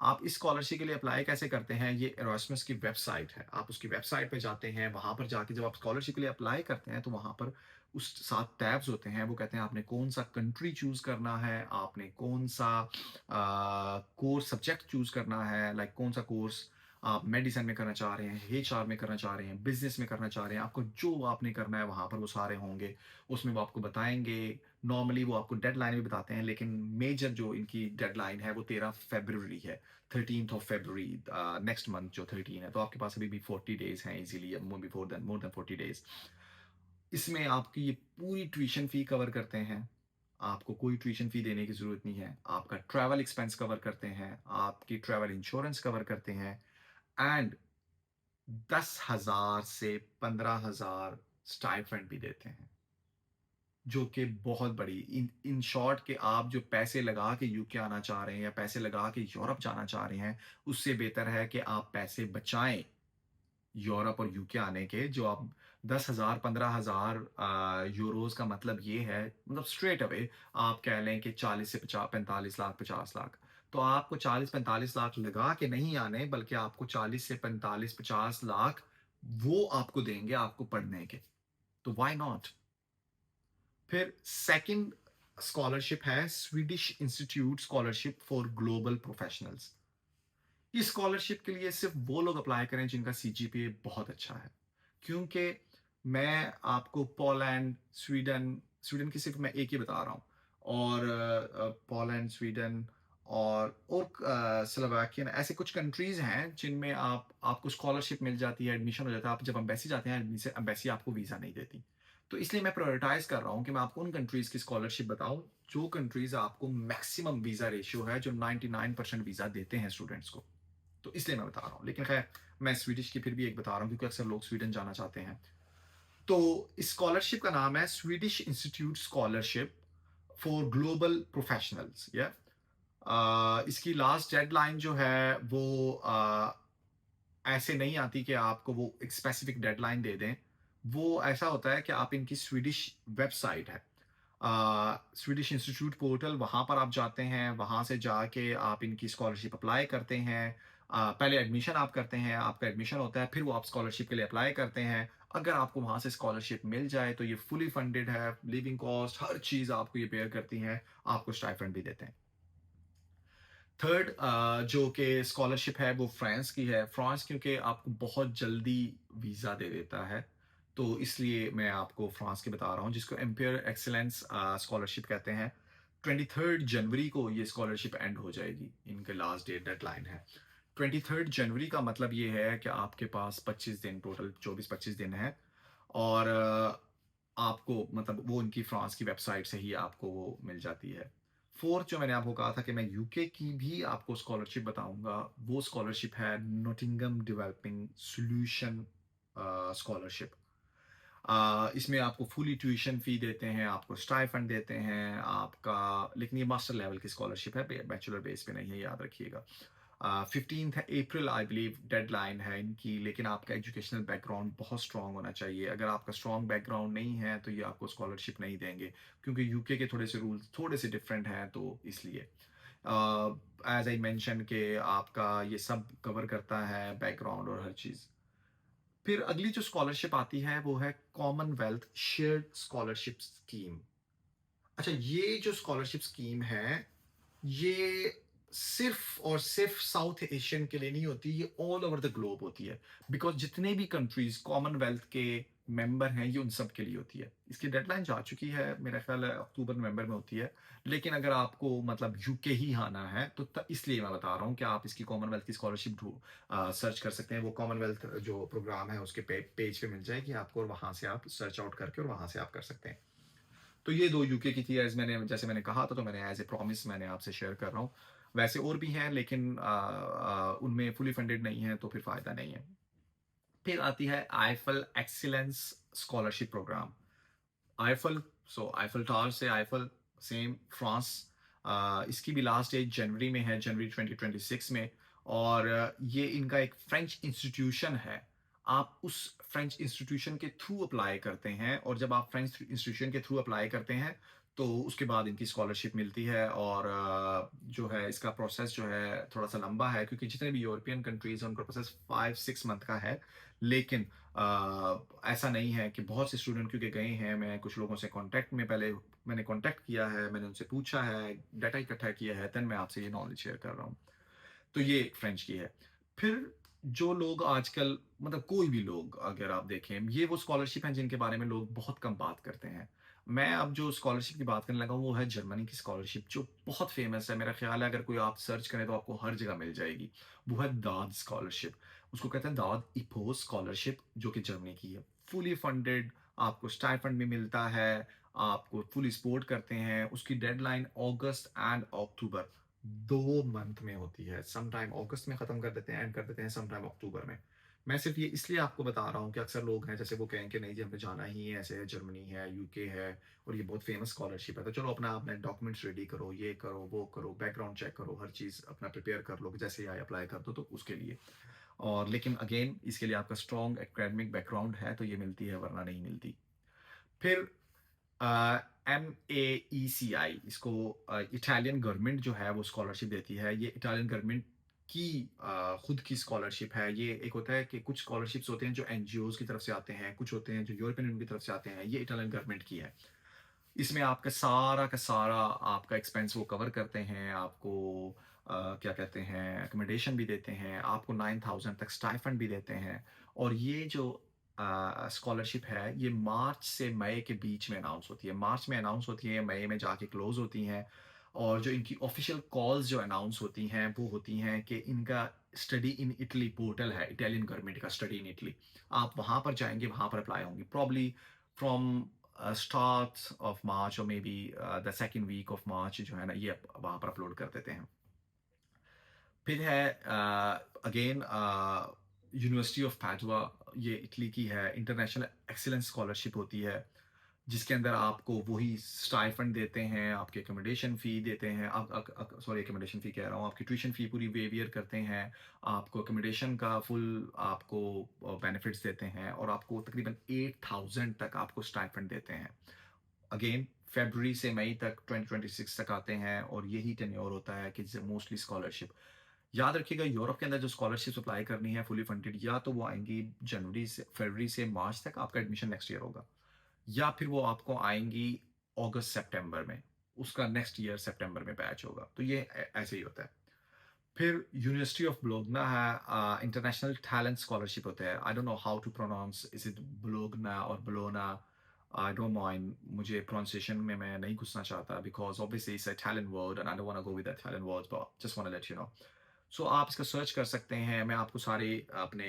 आप इस स्कॉलरशिप के लिए अप्लाई कैसे करते हैं? ये एरास्मस की वेबसाइट है। आप उसकी वेबसाइट पे जाते हैं, वहाँ पर जाके जब आप स्कॉलरशिप के लिए अप्लाई करते हैं, तो वहाँ पर उस 7 टैब्स होते हैं। वो कहते हैं आपने कौन-सा कंट्री चूज़ करना है, आपने कौन-सा कोर्स सब्जेक्ट चूज़ करना है, लाइक कौन-सा कोर्स आप मेडिसिन में करना चाह रहे हैं, एचआर में करना चाह रहे हैं, बिज़नेस में करना चाह रहे हैं। आपको जो आपने करना है, वहाँ पर वो सारे होंगे। उसमें वो आपको बताएँगे। नॉर्मली वो आपको डेडलाइन भी बताते हैं, लेकिन मेजर जो इनकी डेडलाइन है, वो 13 फ़रवरी है। 13th of February next month जो 13 है, तो आपके पास अभी भी 40 डेज हैं इजीली, मोर देन 40 डेज। इसमें आपकी ये पूरी ट्यूशन फी कवर करते हैं। आपको कोई ट्यूशन फी देने की जरूरत नहीं है। आपका ट्रैवल एक्सपेंस कवर करते हैं, आपकी ट्रैवल इंश्योरेंस कवर करते हैं एंड 10,000 से 15,000 स्टाइपेंड भी देते हैं, जो कि बहुत बड़ी इन इन शॉर्ट कि आप जो पैसे लगा के यूके आना चाह रहे हैं या पैसे लगा के यूरोप जाना चाह रहे हैं, उससे बेहतर है कि आप पैसे बचाएँ यूरोप और यूके आने के। जो आप 10,000 15,000 यूरोज़ का मतलब ये है, मतलब स्ट्रेट अवे आप कह लें कि 40 से 45 लाख, 50 लाख। तो आपको 40-45 लाख लगा के नहीं आने, बल्कि आपको 40 से 45-50 लाख वो आपको देंगे आपको पढ़ने के। तो व्हाई नॉट? फिर सेकंड स्कॉलरशिप है Swedish institute scholarship for global professionals. इस स्कॉलरशिप के लिए सिर्फ वो लोग अप्लाई करें जिनका सीजीपीए बहुत अच्छा है, क्योंकि मैं आपको पोलैंड, स्वीडन, स्वीडन की सिर्फ मैं एक ही बता रहा हूँ, और पोलैंड, स्वीडन और स्लोवाकियन, ऐसे कुछ कंट्रीज हैं जिनमें आप आपको स्कॉलरशिप मिल जाती है, एडमिशन हो जाता है। आप जब एम्बेसी जाते हैं, एम्बेसी आपको वीज़ा नहीं देती। तो इसलिए मैं प्रायोरिटाइज कर रहा हूँ कि मैं आपको उन कंट्रीज की स्कॉलरशिप बताऊं जो कंट्रीज आपको मैक्सिमम वीज़ा रेशियो है, जो 99% वीज़ा देते हैं स्टूडेंट्स को। तो इसलिए मैं बता रहा हूँ। लेकिन खैर, मैं स्वीडिश की फिर भी एक बता रहा हूँ क्योंकि अक्सर लोग स्वीडन जाना चाहते हैं। तो इस स्कॉलरशिप का नाम है Swedish institute scholarship for global professionals. या इसकी लास्ट डेडलाइन जो है वो ऐसे नहीं आती कि आपको वो एक स्पेसिफिक डेडलाइन दे दें। वो ऐसा होता है कि आप इनकी स्वीडिश वेबसाइट है, स्वीडिश इंस्टीट्यूट पोर्टल, वहाँ पर आप जाते हैं, वहाँ से जाके आप इनकी स्कॉलरशिप अप्लाई करते हैं। पहले एडमिशन आप करते हैं, आपका एडमिशन होता है, फिर वो आप स्कॉलरशिप के लिए अप्लाई करते हैं। अगर आपको वहाँ से स्कॉलरशिप मिल जाए तो ये फुली फंडेड है, लिविंग कॉस्ट हर चीज़ आपको ये बेयर करती हैं, आपको स्टाइपेंड भी देते हैं। थर्ड जो कि स्कॉलरशिप है वो फ्रांस की है। फ्रांस क्योंकि आपको बहुत जल्दी वीज़ा दे देता है, तो इसलिए मैं आपको फ्रांस की बता रहा हूँ, जिसको एम्पियर एक्सीलेंस स्कॉलरशिप कहते हैं। 23 जनवरी को ये स्कॉलरशिप एंड हो जाएगी, इनके लास्ट डेट डेडलाइन है। 23 जनवरी का मतलब ये है कि आपके पास 25 दिन, टोटल 24-25 दिन है। और आपको मतलब वो इनकी फ्रांस की वेबसाइट से ही आपको वो मिल जाती है। फोर्थ जो मैंने आपको कहा था कि मैं यूके की भी आपको स्कॉलरशिप बताऊंगा, वो स्कॉलरशिप है नॉटिंगम डेवलपिंग सॉल्यूशन स्कॉलरशिप। इसमें आपको फुली ट्यूशन फी देते हैं, आपको स्टाइफंड देते हैं आपका, लेकिन ये मास्टर लेवल की स्कॉलरशिप है, बैचलर बेस पे नहीं है, याद रखिएगा। 15th April I believe deadline है इनकी, लेकिन आपका एजुकेशनल बैकग्राउंड बहुत स्ट्रांग होना चाहिए। अगर आपका स्ट्रांग बैकग्राउंड नहीं है तो ये आपको स्कॉलरशिप नहीं देंगे, क्योंकि यूके के थोड़े से रूल्स थोड़े से डिफरेंट हैं, तो इसलिए एज आई मेंशन के आपका ये सब कवर करता है बैकग्राउंड और हर चीज़। फिर अगली जो स्कॉलरशिप आती है वो है कॉमनवेल्थ शेयर्ड स्कॉलरशिप स्कीम। अच्छा, ये जो स्कॉलरशिप स्कीम है, ये सिर्फ और सिर्फ साउथ एशियन के लिए नहीं होती, ये ऑल ओवर द ग्लोब होती है। बिकॉज़ जितने भी कंट्रीज़ कॉमनवेल्थ के मेंबर हैं, ये उन सब के लिए होती है। इसकी डेडलाइन जा चुकी है, मेरा ख़्याल है अक्टूबर-नवंबर में होती है। लेकिन अगर आपको मतलब यूके ही आना है, तो इसलिए मैं बता रहा हूँ कि आप इसकी कॉमनवेल्थ की स्कॉलरशिप सर्च कर सकते हैं। वो कॉमनवेल्थ जो प्रोग्राम है, उसके पेज पे मिल जाएगी आपको, और वहाँ से आप सर्च आउट करके और वहाँ से आप कर सकते हैं। तो ये 2 यूके की थी, जैसे मैंने कहा था, तो मैंने एज़ ए प्रॉमिस मैंने आपसे शेयर कर रहा हूँ। वैसे और भी हैं, लेकिन उनमें फुली फंडेड नहीं है, तो फिर फ़ायदा नहीं है। फिर आती है Eiffel excellence scholarship programme. Eiffel, so Eiffel tower से आईफल, सेम फ्रांस। इसकी भी लास्ट डेट जनवरी में है, जनवरी 2026 में। और ये इनका एक फ्रेंच इंस्टीट्यूशन है। आप उस फ्रेंच इंस्टीट्यूशन के थ्रू अप्लाई करते हैं, और जब आप फ्रेंच इंस्टीट्यूशन के थ्रू अप्लाई करते हैं, तो उसके बाद इनकी स्कॉलरशिप मिलती है। और जो है इसका प्रोसेस जो है थोड़ा सा लंबा है, क्योंकि जितने भी यूरोपियन कंट्रीज हैं उनका प्रोसेस 5-6 मंथ का है। लेकिन ऐसा नहीं है कि बहुत से स्टूडेंट क्योंकि गए हैं, मैं कुछ लोगों से कांटेक्ट में पहले मैंने कांटेक्ट किया है, मैंने उनसे पूछा है, डाटा इकट्ठा किया है, देन मैं आपसे ये नॉलेज शेयर कर रहा हूँ। तो ये फ्रेंच की है। फिर जो लोग आजकल मतलब कोई भी लोग अगर आप देखें, ये वो स्कॉलरशिप हैं जिनके बारे में लोग बहुत कम बात करते हैं। मैं अब जो स्कॉलरशिप की बात करने लगा हूँ वो है जर्मनी की स्कॉलरशिप, जो बहुत फेमस है। मेरा ख्याल है अगर कोई आप सर्च करें तो आपको हर जगह मिल जाएगी। वो है दाद स्कॉलरशिप। उसको कहते हैं दाद इपो स्कॉलरशिप, जो कि जर्मनी की है। फुली फंडेड, आपको स्टाइपेंड भी मिलता है, आपको फुली सपोर्ट करते हैं। उसकी deadline August and October 2 month में होती है। सम टाइम अगस्त में ख़त्म कर देते हैं, एंड कर देते हैं सम टाइम अक्टूबर में। मैं सिर्फ ये इसलिए आपको बता रहा हूँ कि अक्सर लोग हैं जैसे वो कहें कि नहीं जी हमें जाना ही है, ऐसे है, जर्मनी है, यूके है, और ये बहुत फेमस स्कॉलरशिप है, तो चलो अपना अपने डॉक्यूमेंट्स रेडी करो, ये करो, वो करो, बैकग्राउंड चेक करो, हर चीज़ अपना प्रिपेयर कर लो, जैसे ही आए अप्लाई कर दो, तो उसके लिए। और लेकिन अगेन इसके लिए आपका स्ट्रॉन्ग एकेडमिक बैकग्राउंड है तो ये मिलती है, वरना नहीं मिलती। फिर MECI, इसको इटालियन गवर्नमेंट जो है वो स्कॉलरशिप देती है। ये इटालियन गवर्नमेंट की खुद की स्कॉलरशिप है। ये एक होता है कि कुछ स्कॉलरशिप्स होते हैं जो एनजीओज की तरफ से आते हैं, कुछ होते हैं जो यूरोपियन यूनियन की तरफ से आते हैं। ये इटालियन गवर्नमेंट की है। इसमें आपका सारा का सारा आपका एक्सपेंस वो कवर करते हैं। आपको क्या कहते हैं, अकोमोडेशन भी देते हैं, आपको 9,000 तक स्टाइफंड भी देते हैं। और ये जो स्कॉलरशिप है, ये मार्च से मई के बीच में अनाउंस होती है। मार्च में अनाउंस होती है, मई में जाके क्लोज होती हैं। और जो इनकी ऑफिशियल कॉल्स जो अनाउंस होती हैं वो होती हैं कि इनका स्टडी इन इटली पोर्टल है, इटालियन गवर्नमेंट का स्टडी इन इटली। आप वहाँ पर जाएंगे, वहाँ पर अप्लाई होंगी probably from start of March, और may be the second week of March जो है ना, ये वहाँ पर अपलोड कर देते हैं। फिर है अगेन यूनिवर्सिटी ऑफ पैदुआ, ये इटली की है। इंटरनेशनल एक्सीलेंस स्कॉलरशिप होती है, जिसके अंदर आपको वही स्टाइफंड देते हैं, आपके अकोमोडेशन फ़ी देते हैं। सॉरी, अकोमोडेशन फ़ी कह रहा हूँ, आपकी ट्यूशन फ़ी पूरी वेवियर करते हैं, आपको अकोमोडेशन का फुल आपको बेनिफिट्स देते हैं, और आपको तकरीबन 8,000 तक आपको स्टाइफंड देते हैं। अगेन फरवरी से मई तक 2026 तक आते हैं, और यही टेन्योर होता है कि मोस्टली स्कॉलरशिप। याद रखिएगा, यूरोप के अंदर जो स्कॉलरशिप अप्लाई करनी है फुली फंडेड, या तो वो आएंगी जनवरी से फरवरी से मार्च तक, आपका एडमिशन नेक्स्ट ईयर होगा, या फिर वो आपको आएंगी अगस्त सितंबर में, उसका नेक्स्ट ईयर सितंबर में बैच होगा। तो ये ऐसे ही होता है। फिर यूनिवर्सिटी ऑफ ब्लोगना है, इंटरनेशनल टैलेंट स्कॉलरशिप होता है। I don't know how to pronounce, is it Bologna और ब्लोना, आई डोंट माइंड, मुझे प्रोनाउंसिएशन में मैं नहीं घुसना चाहता, because obviously it's Italian word and I don't want to go with Italian words, but just want to let you know. So आप इसका search कर सकते हैं। मैं आपको सारे अपने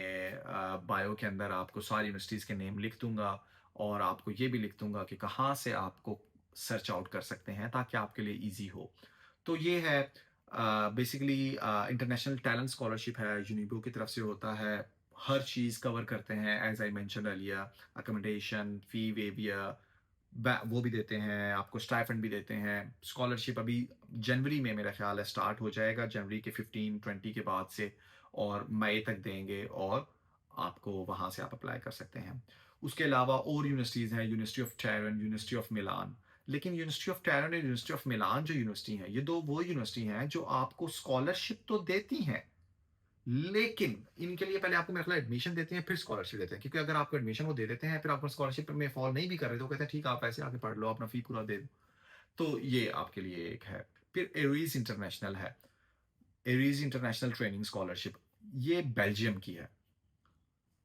बायो के अंदर आपको सारी यूनिवर्सिटीज़ के नेम लिख दूंगा, और आपको ये भी लिख दूंगा कि कहाँ से आपको सर्च आउट कर सकते हैं, ताकि आपके लिए ईजी हो। तो ये है बेसिकली इंटरनेशनल टैलेंट स्कॉलरशिप है, यूनिबो की तरफ से होता है। हर चीज़ कवर करते हैं, as I mention earlier, accommodation, fee waiver, वो भी देते हैं, आपको स्टाइपेंड भी देते हैं। स्कॉलरशिप अभी जनवरी में मेरा ख़्याल है स्टार्ट हो जाएगा, जनवरी के 15-20 के बाद से, और मई तक देंगे, और आपको वहाँ से आप अप्लाई कर सकते हैं। उसके अलावा और यूनिवर्सिटीज़ हैं, university of terrain, university of Milan. लेकिन यूनिवर्सिटी ऑफ टैरन और यूनिवर्सिटी ऑफ मिलान जो यूनिवर्सिटी हैं, ये 2 वो यूनिवर्सिटी हैं जो आपको स्कॉलरशिप तो देती हैं, लेकिन इनके लिए पहले आपको मेरे ख्याल एडमिशन देते हैं, फिर स्कॉलरशिप देते हैं। क्योंकि अगर आपको एडमिशन वो दे देते हैं, फिर आपको स्कॉलरशिप में फॉल नहीं भी कर रहे, तो कहते हैं ठीक है आप ऐसे आके पढ़ लो, अपना फी पूरा दे दो। तो ये आपके लिए एक है। फिर एरीज इंटरनेशनल है, एरीज इंटरनेशनल ट्रेनिंग स्कॉलरशिप, ये बेल्जियम की है।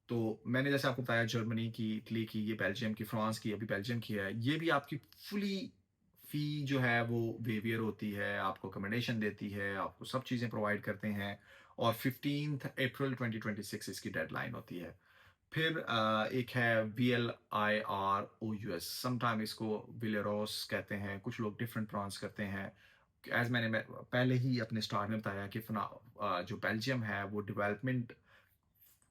तो मैंने जैसे आपको बताया जर्मनी की, इटली की, ये बेल्जियम की, फ्रांस की, अभी बेल्जियम की है। ये भी आपकी फुली फ़ी जो है वो वेवियर होती है, आपको अकोमोडेशन देती है, आपको सब चीज़ें प्रोवाइड करते हैं, और 15th अप्रैल 2026 इसकी डेडलाइन होती है। फिर एक है VLIROUS, समटाइम इसको विलेरोस कहते हैं, कुछ लोग डिफरेंट प्रोनाउंस करते हैं। एज़ मैं पहले ही अपने स्टार्ट में बताया कि जो बेल्जियम है वो डेवलपमेंट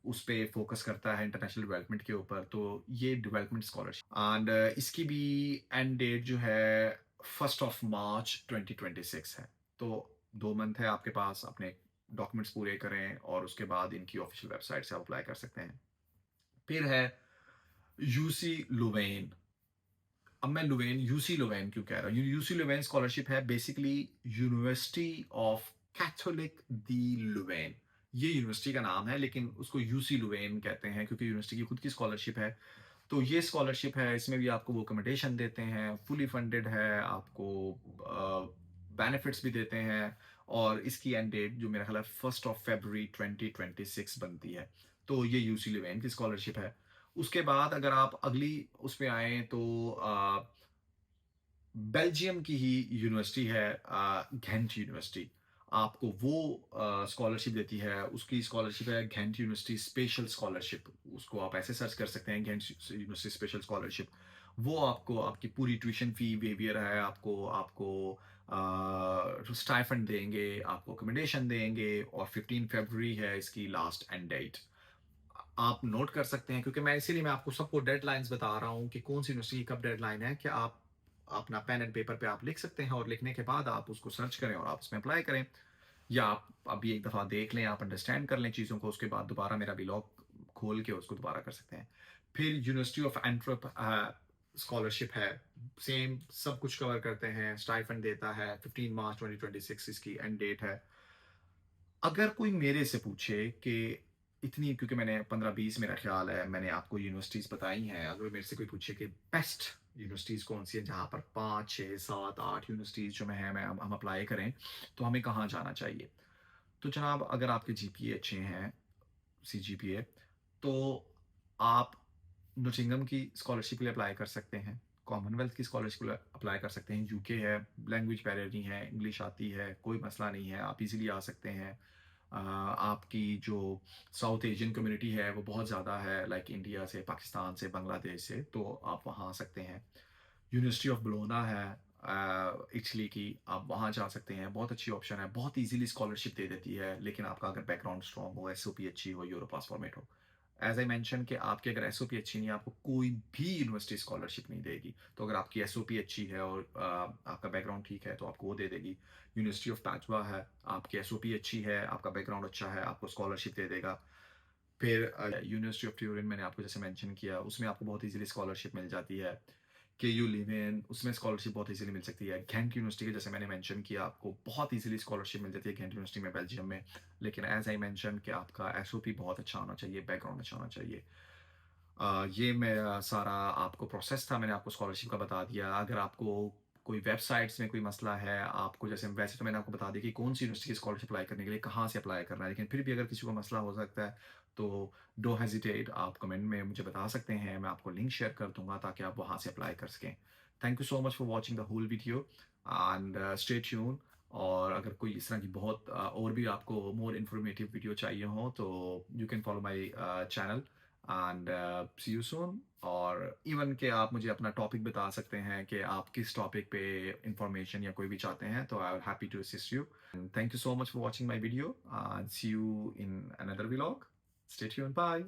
उस पे फ़ोकस करता है, इंटरनेशनल डेवलपमेंट के ऊपर, तो ये डेवलपमेंट स्कॉलरशिप, एंड इसकी भी एंड डेट जो है 1st ऑफ मार्च 2026 है। तो 2 मंथ है आपके पास, अपने डॉक्यूमेंट्स पूरे करें और उसके बाद इनकी ऑफ़िशियल वेबसाइट से आप अप्लाई कर सकते हैं। फिर है यूसी लुवेन। अब मैं लुवेन, यूसी लुवेन क्यों कह रहा हूँ? यूसी लुवेन स्कॉलरशिप है बेसिकली यूनिवर्सिटी ऑफ कैथोलिक दी लुवेन। ये यूनिवर्सिटी का नाम है, लेकिन उसको यूसी लुवेन कहते हैं क्योंकि यूनिवर्सिटी की खुद की स्कॉलरशिप है। तो ये स्कॉलरशिप है, इसमें भी आपको वो अकोमोडेशन देते हैं, फुली फंडेड है, आपको बेनिफिट्स भी देते हैं, और इसकी एंड डेट जो मेरा ख्याल है 1st ऑफ फरवरी 2026 बनती है। तो ये यूसी लिवेन की स्कॉलरशिप है। उसके बाद अगर आप अगली उसमें आए तो बेल्जियम की ही यूनिवर्सिटी है, घेंट यूनिवर्सिटी। आपको वो स्कॉलरशिप देती है, उसकी स्कॉलरशिप है घेंट यूनिवर्सिटी स्पेशल स्कॉलरशिप। उसको आप ऐसे सर्च कर सकते हैं, घेंट यूनिवर्सिटी स्पेशल स्कॉलरशिप। वो आपको आपकी पूरी ट्यूशन फी वेवियर है, आपको आपको स्टाइफंड देंगे, आपको अकोमोडेशन देंगे, और 15 फरवरी है इसकी लास्ट एंड डेट। आप नोट कर सकते हैं, क्योंकि मैं इसीलिए मैं आपको सबको डेडलाइंस बता रहा हूँ कि कौन सी यूनिवर्सिटी की कब डेडलाइन है, कि आप अपना पेन एंड पेपर पे आप लिख सकते हैं, और लिखने के बाद आप उसको सर्च करें और आप उसमें अप्लाई करें, या आप अभी एक दफ़ा देख लें, आप अंडरस्टैंड कर लें चीज़ों को, उसके बाद दोबारा मेरा ब्लॉग खोल के उसको दोबारा कर सकते हैं। फिर यूनिवर्सिटी ऑफ एंट्रप स्कॉलरशिप है, सेम सब कुछ कवर करते हैं, स्टाइफंड देता है, 15 मार्च 2026 इसकी एंड डेट है। अगर कोई मेरे से पूछे कि इतनी, क्योंकि मैंने 15-20 मेरा ख्याल है मैंने आपको यूनिवर्सिटीज़ बताई हैं, अगर मेरे से कोई पूछे कि बेस्ट यूनिवर्सिटीज़ कौन सी है जहाँ पर 5, 6, 7, 8 यूनिवर्सिटीज़ जो मैं है मैं हम अप्लाई करें, तो हमें कहाँ जाना चाहिए? तो जनाब अगर आपके जीपीए अच्छे हैं, सीजीपीए, तो आप नोटिंगम की स्कॉलरशिप के लिए अप्लाई कर सकते हैं, कॉमनवेल्थ की स्कॉलरशिप के लिए अप्लाई कर सकते हैं, यूके है, लैंग्वेज बैरियर नहीं है, इंग्लिश आती है, कोई मसला नहीं है, आप इजीली आ सकते हैं। आपकी जो साउथ एशियन कम्युनिटी है वो बहुत ज़्यादा है, लाइक इंडिया से, पाकिस्तान से, बांग्लादेश से, तो आप वहाँ आ सकते हैं। यूनिवर्सिटी ऑफ बोलोना है इटली की, आप वहाँ जा सकते हैं, बहुत अच्छी ऑप्शन है, बहुत इजीली स्कॉलरशिप दे देती है, लेकिन आपका अगर बैकग्राउंड स्ट्रॉन्ग हो, एसओपी अच्छी हो, यूरोपास फॉर्मेट हो। एज आई मेंशन कि आपकी अगर एसओपी अच्छी नहीं है, आपको कोई भी यूनिवर्सिटी स्कॉलरशिप नहीं देगी। तो अगर आपकी एसओपी अच्छी है और आपका बैकग्राउंड ठीक है, तो आपको वो दे देगी। यूनिवर्सिटी ऑफ पैचवा है, आपकी एसओपी अच्छी है, आपका बैकग्राउंड अच्छा है, आपको स्कॉलरशिप दे देगा। फिर यूनिवर्सिटी ऑफ ट्यूरिन मैंने आपको जैसे मेंशन किया, उसमें आपको बहुत इजीली स्कॉलरशिप मिल जाती है। केयू लिवेन, उसमें स्कॉलरशिप बहुत इजीली मिल सकती है। घेंट यूनिवर्सिटी के जैसे मैंने मेंशन किया, आपको बहुत इजीली स्कॉलरशिप मिल जाती है घेंट यूनिवर्सिटी में, बेल्जियम में। लेकिन एज आई मेंशन कि आपका एसओपी बहुत अच्छा होना चाहिए, बैकग्राउंड अच्छा होना चाहिए। ये मेरा सारा आपको प्रोसेस था, मैंने आपको स्कॉलरशिप का बता दिया। अगर आपको कोई वेबसाइट्स में कोई मसला है, आपको जैसे वैसे तो मैंने आपको बता दिया कि कौन सी यूनिवर्सिटी की स्कॉलरशिप अप्लाई करने के लिए कहाँ से अप्लाई करना है, लेकिन फिर भी अगर किसी को मसला हो सकता है, तो डो हेजिटेट, आप कमेंट में मुझे बता सकते हैं, मैं आपको लिंक शेयर कर दूंगा ताकि आप वहाँ से अप्लाई कर सकें। Thank you so much for watching the whole video, and stay tune. और अगर कोई इस तरह की बहुत और भी आपको मोर इन्फॉर्मेटिव वीडियो चाहिए हो, तो you can follow my channel, and see you soon. और इवन कि आप मुझे अपना टॉपिक बता सकते हैं कि आप किस टॉपिक पे इंफॉर्मेशन या कोई भी चाहते हैं, तो I am happy to assist you. And thank you so much for watching my video, and see you in another vlog. Stay tuned, bye.